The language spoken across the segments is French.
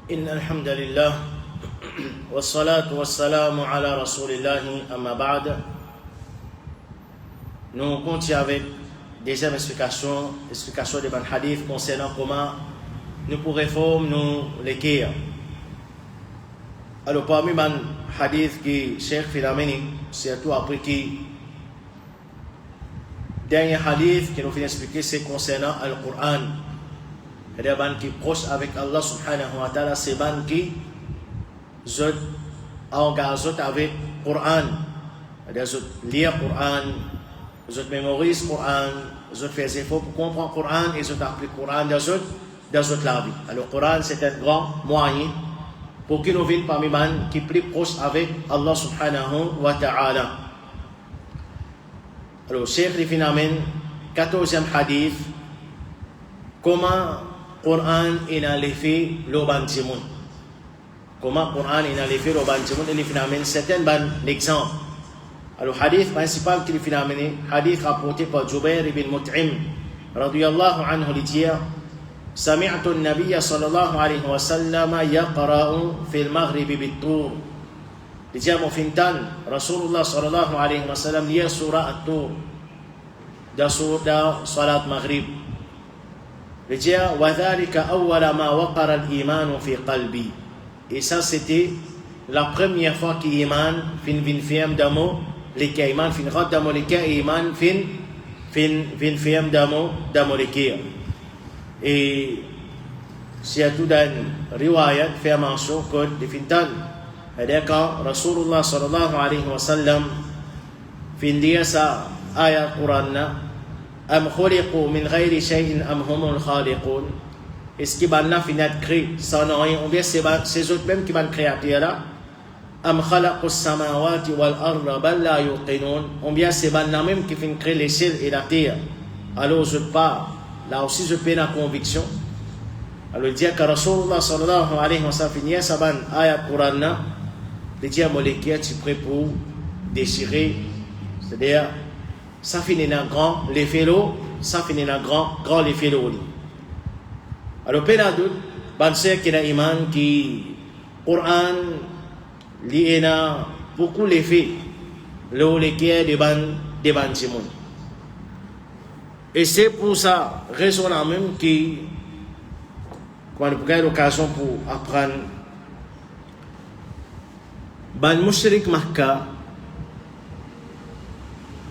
إن الحمد لله والصلاة والسلام على رسول الله أما بعد. Nous continuons avec deuxième explication des ban hadith concernant comment nous pourrons réformer nous l'équerre. Alors parmi ban hadith qui Cheikh Filamini, surtout après qui dernier hadith qui nous vient expliquer, c'est concernant le Coran. Des ban qui proche avec Allah subhanahu wa ta'ala, c'est ban qui engagent avec le Coran. Des autres lire le Coran, les autres mémorisent le Coran, les autres font des efforts pour comprendre le Coran et les autres appliquent le Coran dans autres la vie. Alors le Coran c'est un grand moyen pour que nous viennent parmi les qui plus proches avec Allah subhanahu wa ta'ala. Alors Cheikh Rifin amène 14e hadith, comment le Coran est en l'effet l'obantimoun. Comment le Coran est en l'effet l'obantimoun, et il amène certains exemples. Alors, le hadith principal qu'il a amené, hadith rapporté par Jubair ibn Mut'im, radiyallahu anhu, il dit سمعت النبي صلى الله عليه وسلم يقرأ في المغرب بالطور. Il dit مفنتان رسول الله صلى الله عليه وسلم lit surah الطور dans صلاة مغرب. Il dit وذلك أول ما وقر الإيمان في قلبي. Et ça c'était la première fois que l'iman fin ferme dans mon les iman fin rentre dans mon les iman fin ferme dans mon les. Et c'est tout dans riwayat fait mention que de fintan c'est-à-dire quand Rasulullah sallallahu alayhi wa sallam fin dia sa ayat Quran am khuliqu min ghayri shay'in am humul khaliqun. Est-ce qu'ils ban là finat créé sans rien ou bien c'est autres même qui ban créateur là am khalaqu as-samawati wal arda bal la yuqinun, ou bien c'est ban là même qui fin créer les cieux et la terre. Alors je pars là aussi je paie la conviction. Alors il dit que Rasulullah sallallahu alayhi wa sallam finit sa ban ayat Quran là, il dit à Molékia tu prêt pour déchirer, c'est-à-dire ça finit dans grand l'effet l'eau, ça finit dans grand l'effet l'eau. Alors pena doute ban c'est qu'il a iman qui Quran li ena beaucoup l'effet l'eau l'effet de ban Simon. Et c'est pour ça, raison là même qui, quand on a l'occasion pour apprendre, ban mushrik Makkah,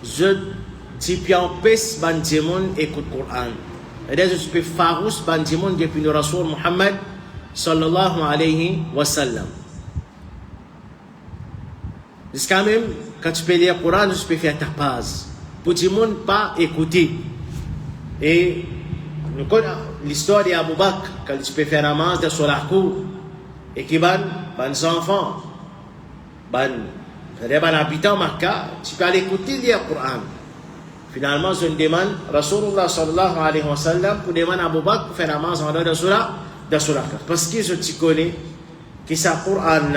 je dis bien pes ban Simon écoute Coran. Et là je suis farouche ban Simon depuis le Rasoul Muhammad sallallahu alayhi wa sallam. Jusqu'à même, quand tu peux lire le Coran, tu peux faire ta pause. Pour tout le monde pas écouter. Et nous connaissons l'histoire d'Abu Bakr, quand il peut faire namaz sur la cour, et qui ban enfants, c'est-à-dire habitants Makkah, tu peux aller écouter lire le Coran. Finalement, je demande Rasulullah sallallahu alayhi wa sallam pour demander à Abu Bakr pour faire namaz en dehors de la parce que je te connais que ça Coran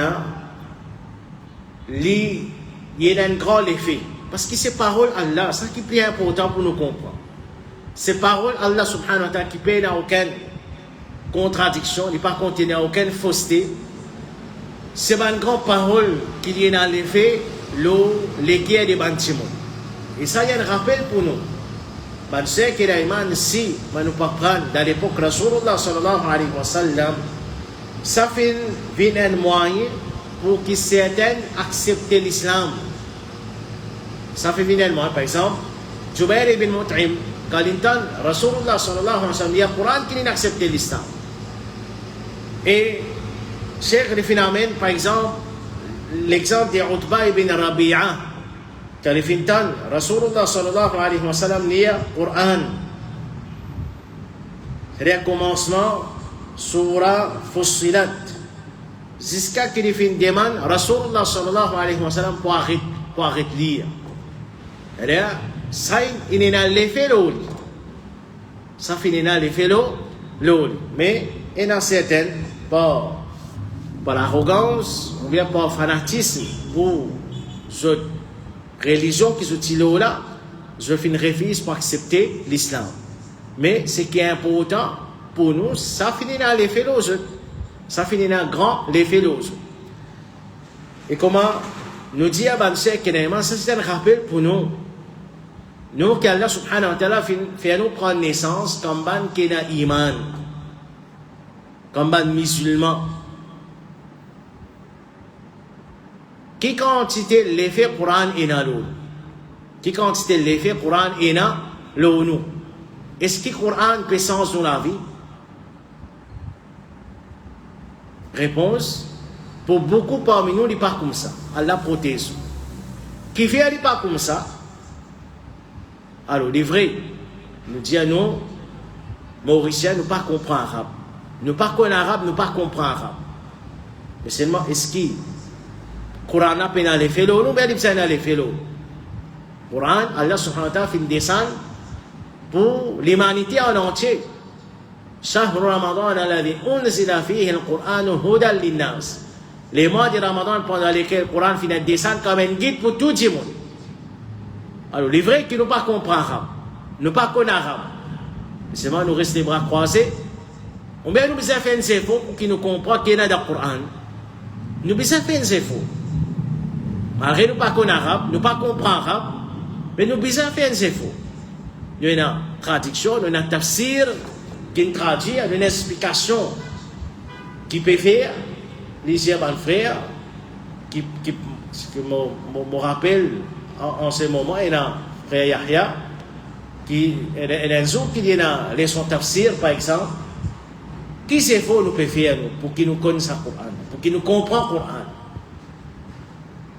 il y a un grand effet. Parce que c'est parole Allah, ça qui est plus important pour nous comprendre. C'est parole Allah subhanahu wa ta'ala qui peut dans aucune contradiction, il ne pas contenir aucune fausseté. C'est une grande parole qu'il y a dans l'effet, l'équerre des bâtiments. Et ça, il y a un rappel pour nous. Je sais que l'Iman, si nous pas prendre dans l'époque Rasulullah sallallahu alayhi wa sallam, ça fait un moyen pour que certains acceptent l'islam. Ça fait un moyen. Par exemple, Jubair ibn Mut'im, quand il entend Rasulullah sallallahu alayhi wa sallam, il y a le Coran qui n'accepte l'islam. Et Cheikh Rifin amène, par exemple, l'exemple d'Utba ibn Rabi'a, quand il entend Rasulullah sallallahu alayhi wa sallam lire le Coran. C'est-à-dire commencement, surah Fussilat. Jusqu'à qu'il fin demande Rasulullah sallallahu alayhi wa sallam pour arrêter lire. C'est-à-dire, ça il est dans l'effet l'eau. Ça finit dans l'effet l'eau. Mais il y a certaines, par l'arrogance, ou bien par fanatisme, pour cette religion qui se tire là, je fais une refuse pour accepter l'islam. Mais ce qui est important pour nous, ça finit dans l'effet l'eau. Ça finit un grand l'effet l'ose. Et comment nous dit à Cheikh Kenaïman, ça c'est un rappel pour nous. Nous, qu'Allah subhanahu wa ta'ala fait nous prendre naissance comme ban kena iman, comme ban musulman. Qui quantité l'effet Quran et na l'eau? Qui quantité l'effet Quran et na l'eau? Est-ce que le Quran peut sens dans la vie? Réponse, pour beaucoup parmi nous, il n'est pas comme ça. Allah protège. Qui fait, il n'est pas comme ça. Alors, il est vrai, nous disons, nous, Mauriciens, nous ne pas comprendre arabe. Nous ne pas connaître arabe, nous ne pas comprendre arabe. Mais seulement, est-ce que le Coran a pénal les félos? Nous, bien, il a les félos. Le Coran, Allah subhanahu wa ta'ala fait une descente pour l'humanité en entier. شهر رمضان الذي أنزل فيه القرآن هدى للناس. Les mois de Ramadan pendant lesquels le Coran finit de descendre comme un guide pour tout le monde. Alors, les vrais qui ne pas comprendre arabe, ne pas connaître arabe, c'est moi nous restons les bras croisés. On bien nous besoin faire un effort pour qu'ils nous comprennent qu'il y a dans le Coran. Nous besoin faire un effort. Malgré nous pas connaître arabe, nous pas comprendre arabe, mais nous besoin faire un effort. Nous avons une traduction, nous avons un tafsir qui traduit, une explication qui peut faire les chers frères qui me rappelle en ce moment, il y a frère Yahya qui est un jour qui est dans son tafsir par exemple. Qui c'est faux nous peut faire pour qu'il nous connaisse le Coran, pour qu'il nous comprenne le Coran.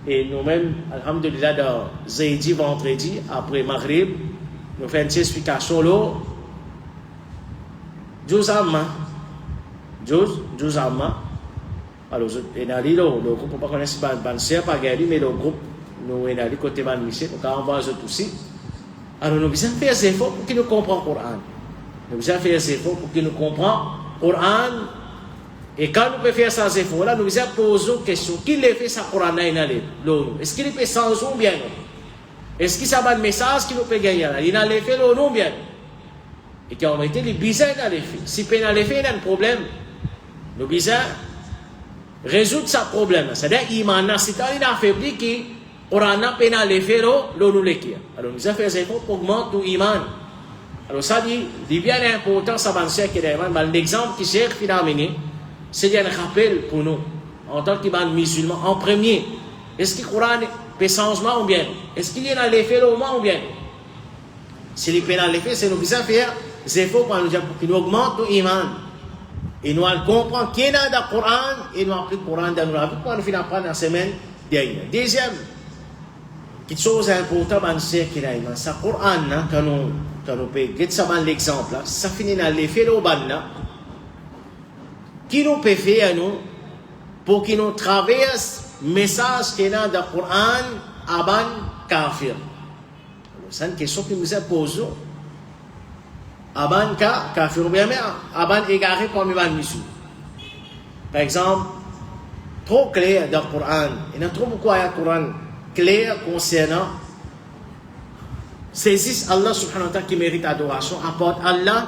Et nous-mêmes, alhamdulillah, dans jeudi, vendredi, après Maghrib, nous faisons une explication là. Juz amma. Alors, il y a le groupe, on ne connaît pas le groupe, mais le groupe, nous avons dit côté de Michel, nous avons envoyé aussi. Alors, nous devons faire des efforts pour qu'ils nous comprennent le Coran. Nous devons faire des efforts pour qu'ils nous comprennent le Coran. Et quand nous pouvons faire ces efforts-là, nous devons poser une question. Qui l'a fait ça Coran? Est-ce qu'il fait sans ou bien? Est-ce qu'il a un message qui nous peut gagner? Il a fait l'eau bien. Et qui ont été les bizarres dans les faits. Si il a fait un problème, nous devons résoudre ce problème. C'est-à-dire qu'il a affaibli qui Coran a pénal les faits l'eau nous l'équipe. Alors nous avons fait des efforts pour augmenter notre iman. Alors ça dit bien important, ça va dire que l'exemple qui sert finalement, c'est un rappel pour nous, en tant que musulmans, en premier. Est-ce que le Coran peut changement ou bien? Est-ce qu'il y a l'effet au moins ou bien? Si les pénal l'effet, c'est nous besoin faire des efforts pour nous augmenter notre iman. Et nous allons comprendre qu'il y a dans le Coran et nous appliquons le Coran dans nos vies pour nous finir par la semaine dernière. Deuxième, quelque chose d'important, c'est que le Coran, quand nous prenons l'exemple, ça finit dans l'effet au ban. Qui nous peut faire nous pour qu'il nous traverse le message qu'il y a dans le Coran à ban kafir? C'est une question que nous posons. Aban kafir ou bien aban égaré parmi les musulmans. Par exemple, trop clair dans le Coran. Il y a trop beaucoup de Coran clair concernant saisissent Allah subhanahu wa ta'ala qui mérite adoration, apporte Allah,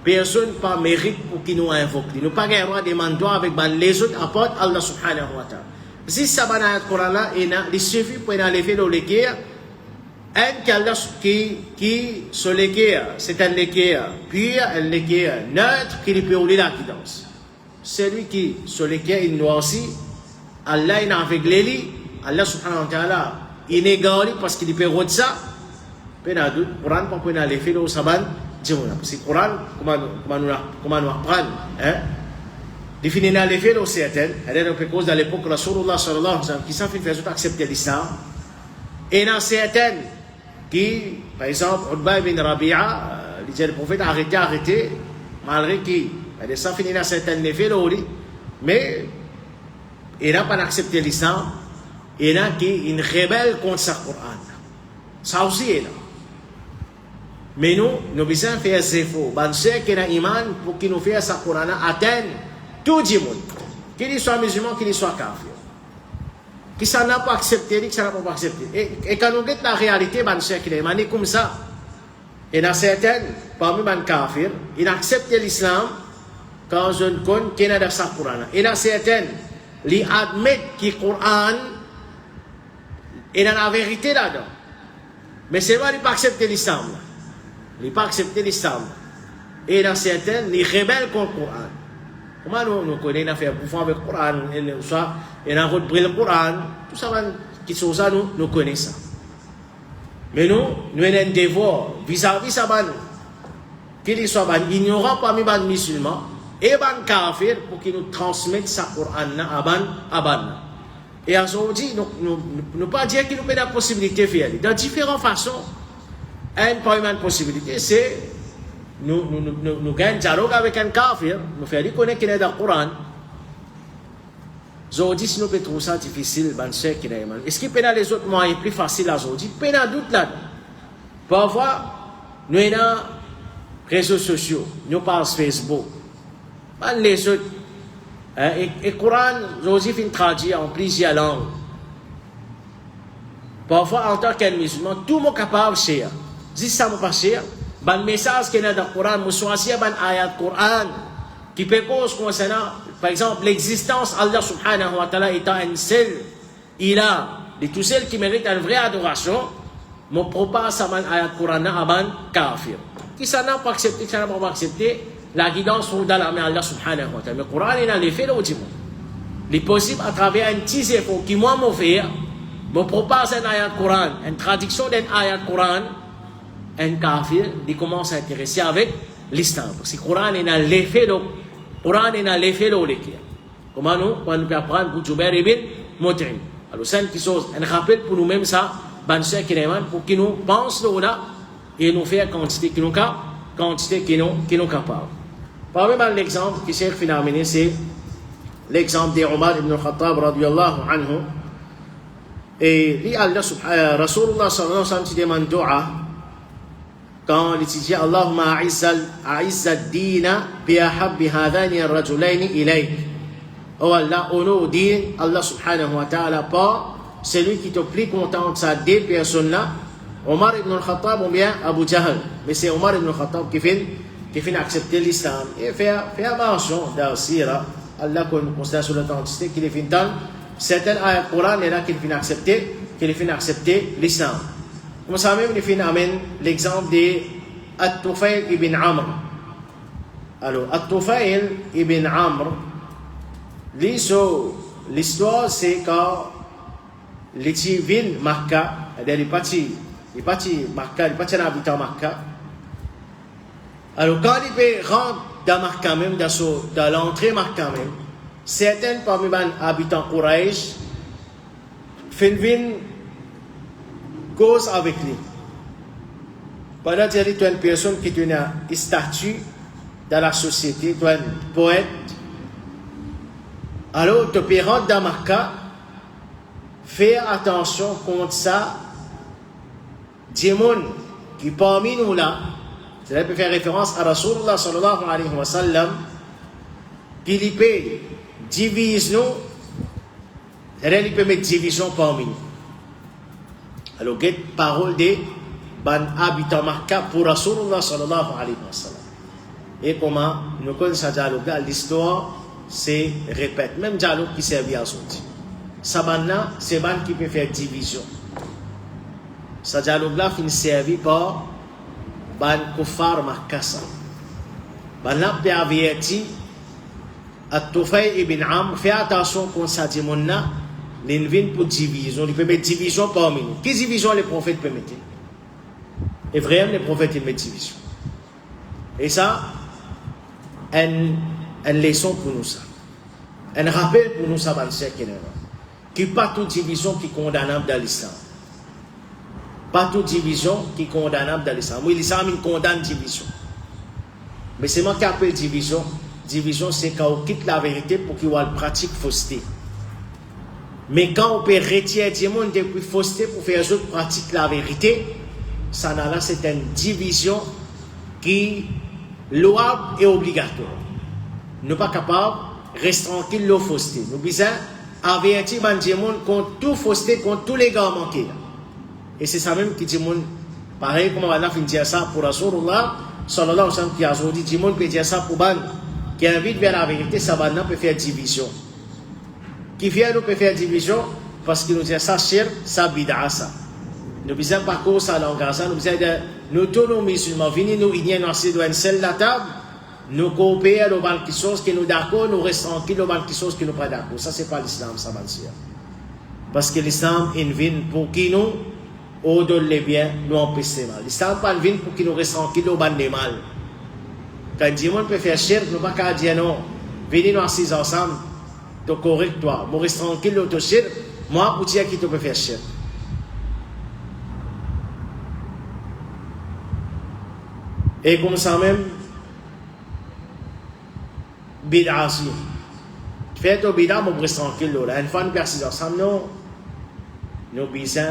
personne pas mérite pour qu'il nous invoque. Nous n'avons pas droit de demander avec les autres, apporte Allah subhanahu wa ta'ala. Si ça va dans le Coran là, il suffit pour aller faire le guerre. Un qui se l'équerre, c'est un l'équerre pur, un l'équerre neutre qui peut rouler la guidance. Celui qui se l'équerre, il noircit, Allah il aveugle lui, Allah subhanahu wa ta'ala, il négale parce qu'il peut rouler ça. Pena doute, Coran pas pour aller faire le saban, dis-moi, parce que Coran, comment nous apprendre, hein? Définir les faits, c'est certain. Elle est cause dans l'époque de Rasulullah sallallahu alayhi wa sallam, qui s'en fait faire accepter l'islam. Et dans certaines qui, par exemple, Utbah ibn Rabi'a, le prophète a arrêté, malgré qu'il a ça fini dans certaines effets, mais il n'a pas accepté l'islam, il y a qui une rebelle contre ce Coran. Ça aussi est là. Mais nous devons faire des efforts. Ceux qui ont iman pour qu'ils nous fassent ce Coran atteindre tout le monde. Qu'il soit musulman, qu'il soit kafir. Qui s'en a pas accepté, qui s'en a pas accepté. Et quand nous regardons la réalité, ceux qui sont comme ça, et dans certaines, parmi les kafirs, ils acceptent l'islam, quand je ne connais qu'il y a dans sa Coran. Il y a certains qui admettent que le Coran est dans la vérité là-dedans. Mais c'est vrai, ils ne pas accepter l'islam. Ils ne pas accepter l'islam. Et dans certains, ils rebellent contre le Coran. Comment nous connaissons faire pour faire avec le Coran, et nous avons le Coran, tout ça, qui sont ça, nous connaissons. Mais nous avons un devoir vis-à-vis ça, qu'ils soient ignorants parmi les musulmans et les kafirs pour qu'ils nous transmettent ce Coran à ban. Et aujourd'hui, nous ne pas dire qu'il nous peut la possibilité de faire. De différentes façons, une possibilité, c'est nous gagnons un dialogue avec un kafir, nous faisons connaître qu'il est dans le Coran. Aujourd'hui, si nous pouvons trouver ça difficile, est-ce qu'il peut y avoir les autres moyens plus faciles aujourd'hui? Il peut y avoir doute là-dedans. Parfois, nous avons les réseaux sociaux, nous parlons Facebook. Les autres, et le Coran, aujourd'hui, il traduit en plusieurs langues. Parfois, en tant que musulman, tout le monde est capable de faire. Si ça me passe, le message qu'il y a dans le Coran, je choisis un ayat du Coran qui peut cause concernant, par exemple, l'existence d'Allah subhanahu wa ta'ala étant un seul ilah, de tous ceux qui méritent une vraie adoration, je propose un ayat du Coran à un kafir. Qui ça n'a pas accepté, ça n'a pas accepté, la guidance dans la main d'Allah subhanahu wa ta'ala. Mais le Coran, il a l'effet là au Djibouti. Il est possible à travers un petit effort qui moi me fait, je propose un ayat du Coran, une traduction d'un ayat du Coran, un kafir, il commence à s'intéresser avec l'islam. Parce que le Coran est dans l'effet là. Quran est dans l'effet là. Comment nous, quand nous apprenons pour Jubair ibn Mut'im. Alors, c'est une chose, un rappel pour nous-mêmes ça, pour qu'ils nous pensent là et nous faire quantité qui nous capables. Parmi l'exemple qui s'est amené, c'est l'exemple d'Omar ibn al-Khattab radiyallahu anhu. Et lui, Rasulullah sallallahu alayhi wa sallam, il demande dua. Quand il dit Allahumma a'izza ad-dina bi ahabbi hadhani ar-rajulaini ilayk. Oh Allah, honore din Allah subhanahu wa ta'ala pas celui qui te plus content de ces deux personnes-là, Omar ibn al-Khattab ou bien Abu Jahl. Mais c'est Omar ibn al-Khattab qui fait accepter l'islam et faire mention dans le sira. Allah constate sur l'authenticité qu'il fait dans certains ayats du Coran et là qu'il fait accepter l'islam. Comme ça même, il fait l'exemple de At-Tufayl ibn Amr. Alors, At-Tufayl ibn Amr, l'histoire c'est quand les villes Makkah, il est parti Makkah, il est parti en habitant Makkah. Alors, quand il peut rentrer dans Makkah même, dans l'entrée Makkah même, certains parmi les habitants Quraysh font cause avec lui. Pendant que tu es une personne qui est un statut dans la société, tu es un poète, alors tu peux rentrer dans Makkah, faire attention contre ça, des gens qui parmi nous là, cela peut faire référence à Rasulullah sallallahu alayhi wa sallam, qui peut diviser nous, c'est-à-dire qu'il peut mettre division parmi nous. Alors, il y a une parole des habitants Makkah pour Rasulullah sallallahu alayhi wa sallam. Et comment nous connaissons ce dialogue, l'histoire se répète. Même dialogue qui servait à sortir. Ça maintenant, c'est ban qui peut faire division. Ce dialogue-là finit servi par ban kuffar Makkah. Ban là peut avertir At-Tufayl ibn Amr, fais attention contre ça dit mon les vins pour division, il peut mettre division parmi nous. Quelle division les prophètes peuvent mettre? Et vraiment, les prophètes ils mettent division. Et ça, une leçon pour nous ça. Un rappel pour nous ça, que pas toute division qui est condamnable dans l'islam. Pas toute division qui est condamnable dans l'islam. Oui, l'islam il condamne division. Mais c'est moi qui appelle division. Division, c'est quand on quitte la vérité pour qu'il y ait une pratique fausseté. Mais quand on peut retirer des gens depuis fausseté pour faire les autres pratiques la vérité, ça là c'est une division qui est louable et obligatoire. Nous ne sommes pas capables de rester tranquille de la fausseté. Nous devons avertir les gens contre tout fausseté, contre tous les gars manqués. Et c'est ça même qui dit, pareil comme on a fait dire ça pour Rasulullah sallallahu alayhi wa sallam, qui a dit, les gens peuvent dire ça pour ban qui invite vers la vérité, ça va peut faire division. Qui vient nous peut faire division parce qu'il nous dit ça shirk, ça bid'a ça. Nous besoin pas cause ça langage ça, nous besoin de nous tous nos musulmans venir nous unir dans une seule la table, nous coopérer dans quelque chose qui nous d'accord, nous restons tranquilles dans quelque chose qui nous pas d'accord. Ça c'est pas l'islam ça va dire. Parce que l'islam invite pour qui nous au donne les biens, nous empêcher mal. L'islam pas invite pour qui nous restons tranquilles dans le mal. Quand Dieu peut faire shirk, nous pas qu'à dire non. Venez nous assis ensemble. Tu correct toi. Moi reste tranquille l'autre shirk. Moi pour dire qui tu peux faire shirk. Et comme ça même bid'a aussi. Fais ton bid'a, moi reste tranquille là. Une fois nous assis ensemble nous besoin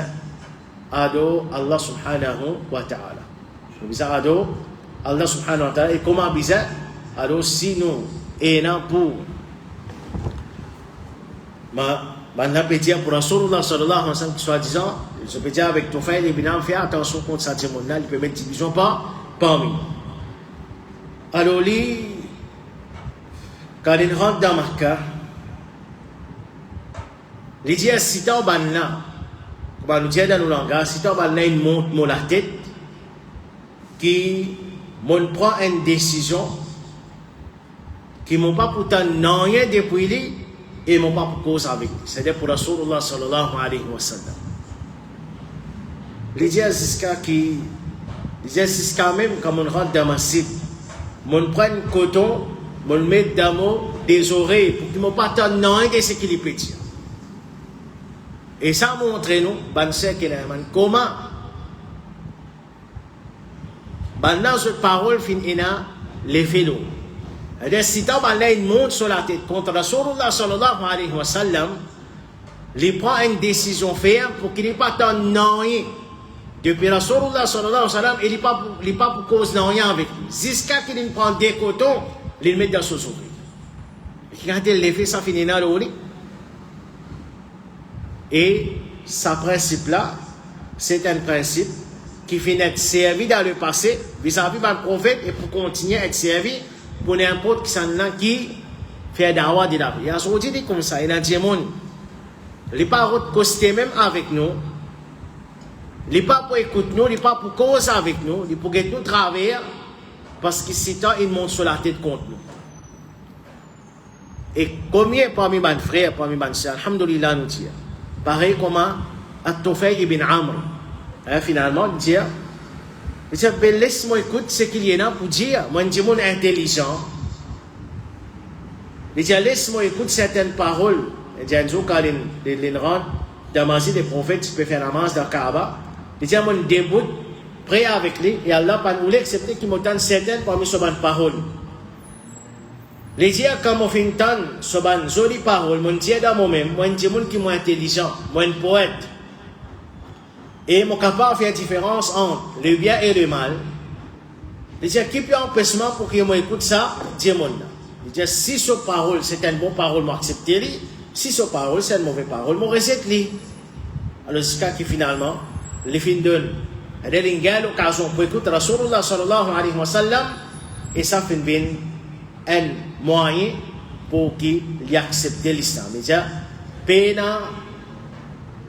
ado Allah subhanahu wa ta'ala. Nous besoin ado Allah subhanahu wa ta'ala. Et comment besoin ado si nous et non pour maintenant peut dire pour Rasulullah sallallahu alayhi wa sallam soi-disant je peux dire avec ton frère ibn Am fais attention contre ça il peut mettre division pas parmi alors lui quand il rentre dans Makkah il dit si tu as banna comme nous dit dans nos langages si tu as banna une monte mon la tête qui m'on prend une décision qui m'ont pas pourtant rien depuis lui et m'ont pas pour cause avec lui. C'est-à-dire pour Rasulullah sallallahu alayhi wa sallam. Les dieux jusqu'à même quand on rentre dans ma site, on prend un coton, on met dans des oreilles pour qu'ils m'ont pas tant rien de ce qu'il peut dire. Et ça montre nous, comment dans cette parole finira les vélos. C'est-à-dire, si tu as une montre sur la tête contre Rasulullah sallallahu alayhi wa sallam, il prend une décision ferme pour qu'il n'ait pas tant rien. Depuis Rasulullah sallallahu alayhi wa sallam, il n'est pas pour cause de rien avec lui. Jusqu'à qu'il prend des cotons, il met dans son oreille. Et quand il fait ça finit dans l'oreille. Et ce principe-là, c'est un principe qui finit d'être servi dans le passé vis-à-vis d'un prophète et pour continuer à être servi pour n'importe qui fait d'awa de la vie. Il y a ce dit comme ça, il a dit les paroles costent même avec nous, les pas pour écouter nous, les pas pour cause avec nous, les pour que nous travailler parce que c'est temps ils montent sur la tête contre nous. Et combien parmi mes frères, parmi mes sœurs, alhamdoulilah nous dire, pareil comment At-Tufayl ibn Amr, finalement dire laisse-moi écouter ce qu'il y a pour dire. Moi, je suis intelligent. Il dit, laisse-moi écouter certaines paroles. Il dit, quand il rentre dans la masjid des prophètes, tu peux faire la masse dans le Kaaba. Il dit, moi, je déboute, prêt avec lui, et Allah pas nous accepter qu'il me donne certaines parmi ces paroles. Il dit, quand je fais ces jolies paroles, je dis dans moi-même, moi, je suis intelligent, moi, je suis poète. Et mon capable de faire différence entre le bien et le mal. Il dit, qui peut empêchement pour que moi écoute ça, Dieu mon. Il dit, si ce parole c'est une bonne parole, moi accepter lui. Si ce parole c'est une mauvaise parole, moi rejette lui. Alors jusqu'à qui finalement, les fins donnent. Il y a l'occasion pour écouter Rasulullah sallallahu alayhi wa sallam. Et ça fait un moyen pour qu'il accepte l'islam. Il dit, pena.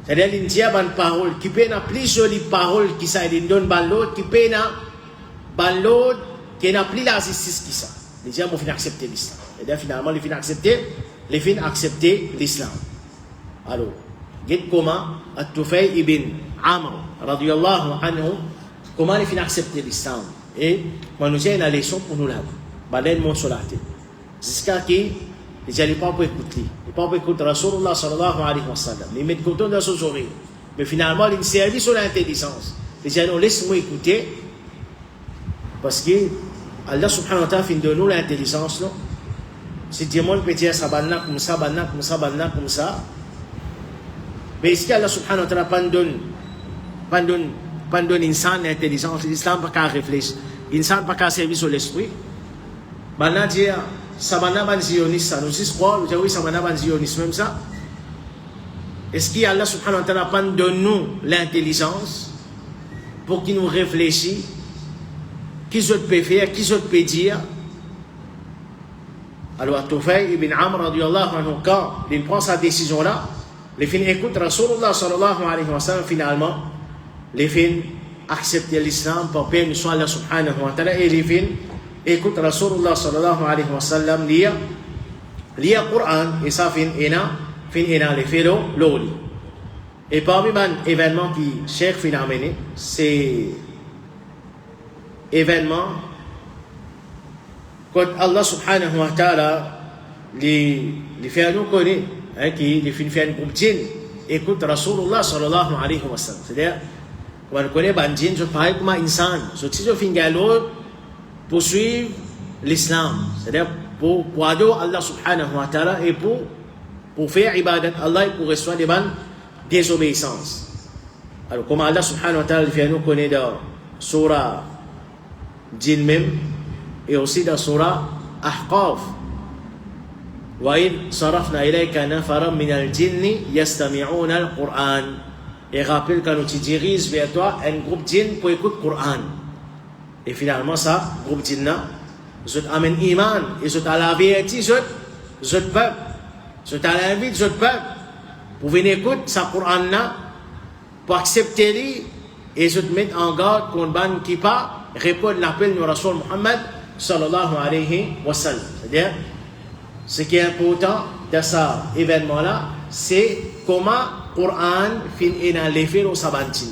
C'est-à-dire, il y a une parole qui peut être plus jolie parole qui ça, il donne l'autre, qui peut être l'autre, qui n'a plus la justice qui ça. Les gens vont accepter l'islam. C'est-à-dire, finalement, les fins accepter l'islam. Alors, dites comment At-Tufayl ibn Amr, radiyallahu anhu, comment les fins accepter l'islam. Et, moi, nous avons une leçon pour nous là. Balen mon sur la tête. Jusqu'à qui ils n'allaient pas pour écouter. Ils pas pour écouter Rasulullah sallallahu alayhi wa sallam. Ils mettent coton dans ses oreilles. Mais finalement, ils servent sur l'intelligence. Ils disent, non, laisse-moi écouter. Parce que Allah subhanahu wa ta'ala fait de nous l'intelligence. Non? Si Dieu peut dire ça, comme ça, comme ça. Mais est-ce qu'Allah subhanahu wa ta'ala pas donne insan l'intelligence? L'islam n'a pas qu'à réfléchir. L'insan n'a pas qu'à servir sur l'esprit. Maintenant, dire, ça m'a pas zioniste, ça nous dit quoi? Vous oui, ça m'a pas zioniste, même ça. Est-ce qu'Allah subhanahu wa ta'ala pas donne nous l'intelligence pour qu'il nous réfléchisse? Qui je peux faire, qui je peux dire? Alors, Tufayl ibn Amr, radiallahu anhu, quand il prend sa décision-là, les filles écoutent Rasulullah sallallahu alayhi wa sallam, finalement, les filles acceptent l'islam pour paix, soit Allah subhanahu wa ta'ala, et les filles écoutent Rasulullah sallallahu alayhi wa sallam lire Coran, et ça fin ina les filles l'oli. Et parmi les événements qui Cheikh fin amené, c'est événement quand Allah subhanahu wa ta'ala les fait nous connaître, qui les fait un groupe djinn, écoute Rasulullah sallallahu alayhi wa sallam. C'est-à-dire, quand on connaît ban djinn, je pareil comme un insan, si je fais galop pour suivre l'islam, c'est-à-dire pour adorer Allah subhanahu wa ta'ala et pour faire ibadat Allah et pour recevoir des ban désobéissance. Alors, comme Allah subhanahu wa ta'ala fait nous connaître dans surah djinn même, et aussi dans surah Ahqaf. وَإِذْ صَرَفْنَا إِلَيْكَ نَفَرًا مِنَ الْجِنِّ يَسْتَمِعُونَ الْقُرْآنَ. Et rappelle quand tu diriges vers toi un groupe djinn pour écouter le Coran. Et finalement, ça, groupe djinn, je t'amène iman, et je t'avertis, je te peuple, je t'invite, je te peuple, pour venir écouter ce Coran, pour accepter lui, et je te mets en garde contre ban qui pas répondre l'appel de Rasul Muhammad sallallahu alayhi wa sallam. C'est-à-dire, ce qui est important dans cet événement-là, c'est comment le Coran finit dans l'effet au sabantin.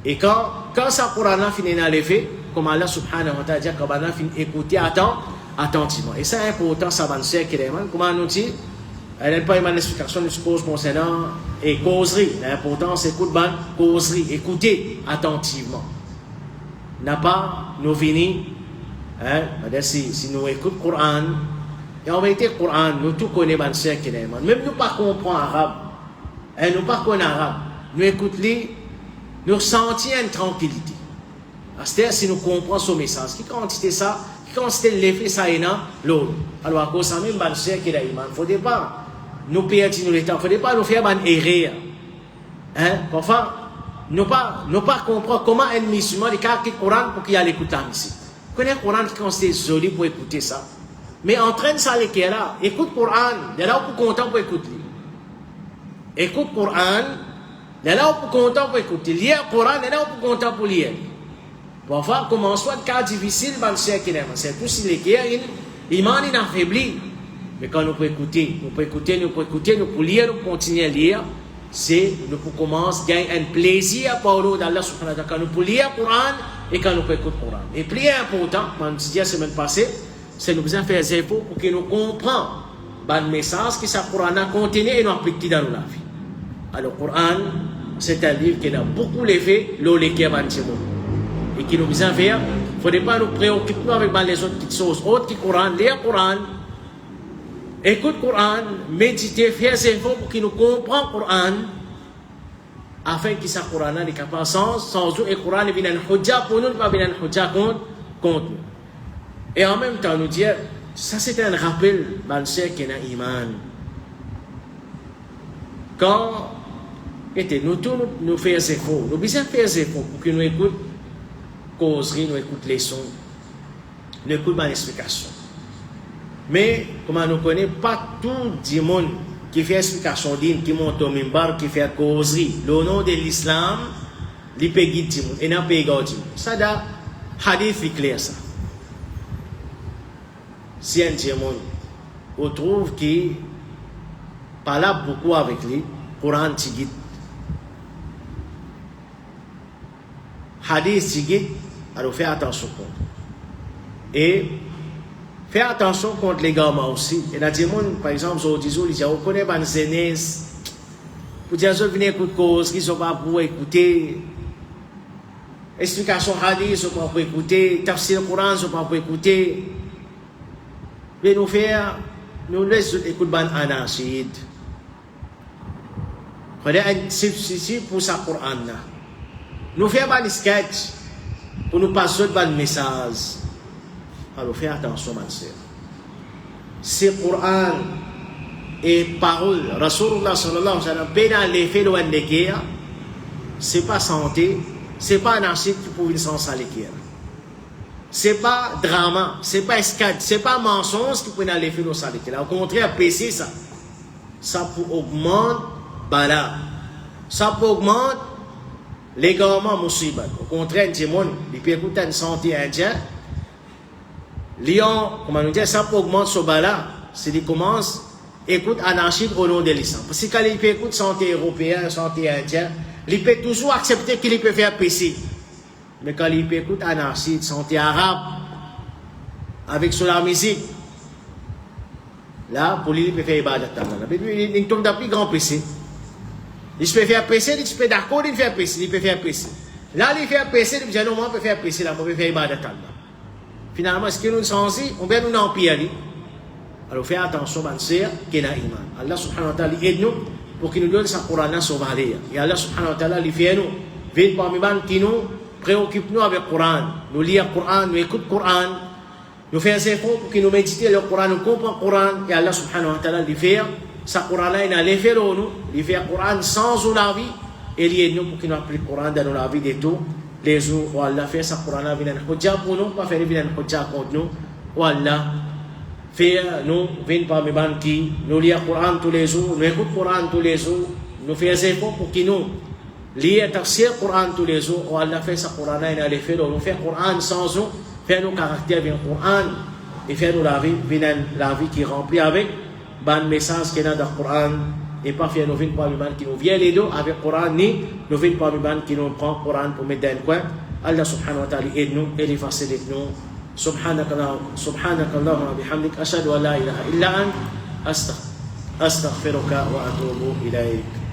Et quand ce Coran finit dans l'effet, comme Allah subhanahu wa ta'ala dit, quand on finit écouter attentivement. Et c'est important, ça va nous servir. Comment on dit, elle n'a pas une explication de ce cause concernant et causerie. L'important, c'est écouter causerie, écouter attentivement. N'a pas nous venir, si nous écoutons le Coran, et en vérité, le Coran, nous tout connaissons, même nous pas comprenons arabe, nous pas connaissons arabe, nous écoutons, nous ressentons une tranquillité. C'est-à-dire, si nous comprenons ce message, qui quantité ça, qui quantité l'effet ça est dans l'autre. Alors, à cause de ça, même, il ne faut pas nous perdre le temps, il ne faut pas nous faire une erreur. Parfois, nous pas comprendre comment un musulman de quitte le Coran pour qu'il aille écouter ici. Vous connaissez le Coran qui considère joli pour écouter ça. Mais entraîne ça les qui est là. Écoute le Coran, il est là pour content pour écouter. Écoute le Coran, il est là pour content pour écouter. Lire le Coran, il est là pour content pour lire. Parfois, comme on soit de cas difficile, c'est tout si les qui est, il m'en est affaibli. Mais quand nous pouvons écouter, nous pouvons lire, nous pouvons continuer à lire. C'est nous pouvons commencer à gagner un plaisir par l'eau d'Allah subhanahu wa ta'ala quand nous pouvons lire le Coran et quand nous pouvons écouter le Coran. Et plus important, comme je disais la semaine passée, c'est nous besoin faire des efforts pour que nous comprenions le message que ce Coran a contenu et nous appliquons dans notre vie. Alors le Coran, c'est un livre qui a beaucoup d'effets, et qui nous besoin faire. Il ne faudrait pas nous préoccuper avec les autres petites choses autres que le Coran, lire le Coran. Écoute le Coran, méditer, faire des efforts pour qu'il nous comprenne le Coran, afin que ce Coran ait capable sans eux, et le Coran vienne un hujja pour nous, pas un hujja contre nous. Et en même temps, nous dire, ça c'est un rappel, ceux qui ont iman. Quand nous tous nous faisons des efforts, nous besoin faire des efforts pour que nous écoutons causerie, nous écoutons les sons, nous écoutons l'explication. Mais, comme on ne connaît pas tout le monde qui fait explication digne, qui monte au mimbar, qui fait causerie, le nom de l'islam, il peut guider tout le monde, et non pas guider. Ça, da hadith est clair, ça. Si un monde, on trouve qu'il parle beaucoup avec lui, Coran tigit, hadith tigit, alors fais attention contre. Et fais attention contre les gamins aussi. Et dans des monde, par exemple, sur les autres, ils disent, on connaît pas les zénès. Pour dire, ils viennent écouter cause, ils ne sont pas pour écouter. Explication hadith, ils ne sont pas pour écouter. Tafsir Coran, ils ne sont pas pour écouter. Mais nous faire, nous laissons écouter ban anachid. Il faut un substitut pour ce Coran. Nous faisons un sketch pour nous passer un message. Alors, faites attention, ma soeur. Si le Coran et parole, Rasulullah sallallahu alayhi wa sallam, dans l'effet de l'Andekia, ce n'est pas santé, ce n'est pas un archive qui peut venir sans l'équerre. c'est pas drama, c'est pas escade, c'est pas mensonge qui peut aller faire nos salités. Au contraire, PC ça. Ça peut augmenter bala. Ça peut augmenter légalement musibat. Au contraire, tout le monde, il peut écouter une santé indienne. Lyon, comment nous dire, ça peut augmenter ce bala. C'est qu'il commence, écoute anarchie au nom de l'islam. Parce que quand il peut écouter santé européenne, santé indienne, il peut toujours accepter qu'il peut faire PC. Mais quand il peut écouter anarchie, santé arabe, avec sur la musique, là, pour lui, il peut faire ibadat. Il tombe dans le plus grand PC. Il peut faire PC, il peut d'accord, il peut faire PC, il peut faire PC. Là, il fait PC, il dit non, moi, je peux faire PC, là, moi, je peux faire ibadat. Finalement, ce que nous sommes ici, on va nous empire. Alors, faites attention, man, c'est qu'il y a iman. Allah subhanahu wa ta'ala aide-nous pour qu'il nous donne sa Qur'an sauvager. Et Allah subhanahu wa ta'ala, il fait nous, vite parmi man qui nous préoccupe-nous avec le Qur'an. Nous lisons le Qur'an, nous écoutons le Qur'an, nous faisons des efforts pour qu'il nous médite le Qur'an, nous comprenons le Qur'an. Et Allah subhanahu wa ta'ala, il fait sa Qur'an-là, il a l'effet de nous, il fait le Qur'an sans la vie, et il aide nous pour qu'il nous applique le Qur'an dans la vie de tous les jours. Où Allah fait sa Qur'an-là, il a un hujja pour nous, pas faire un hujja contre nous. Où Allah fait nous, venons parmi man qui nous lisons le Qur'an tous les jours, nous écoutons le Qur'an tous les jours, nous faisons des efforts pour qu'il nous lire tafsir Qur'an tous les jours. Où Allah fait sa Qur'an, il a l'effet de nous faire le Qur'an sans nous, faire nos caractères avec le Qur'an, et faire nous la vie qui est remplie avec ban message qui est dans le Qur'an, et pas faire nous venir parmi man qui nous vient les deux avec le Qur'an, ni nous venir parmi man qui nous prend le Qur'an pour mettre dans le coin. Allah subhanahu wa ta'ala aide-nous et les facilite nous. سبحانك اللهم وبحمدك أشهد أن لا إله إلا أنت أستغفرك وأتوب إليك.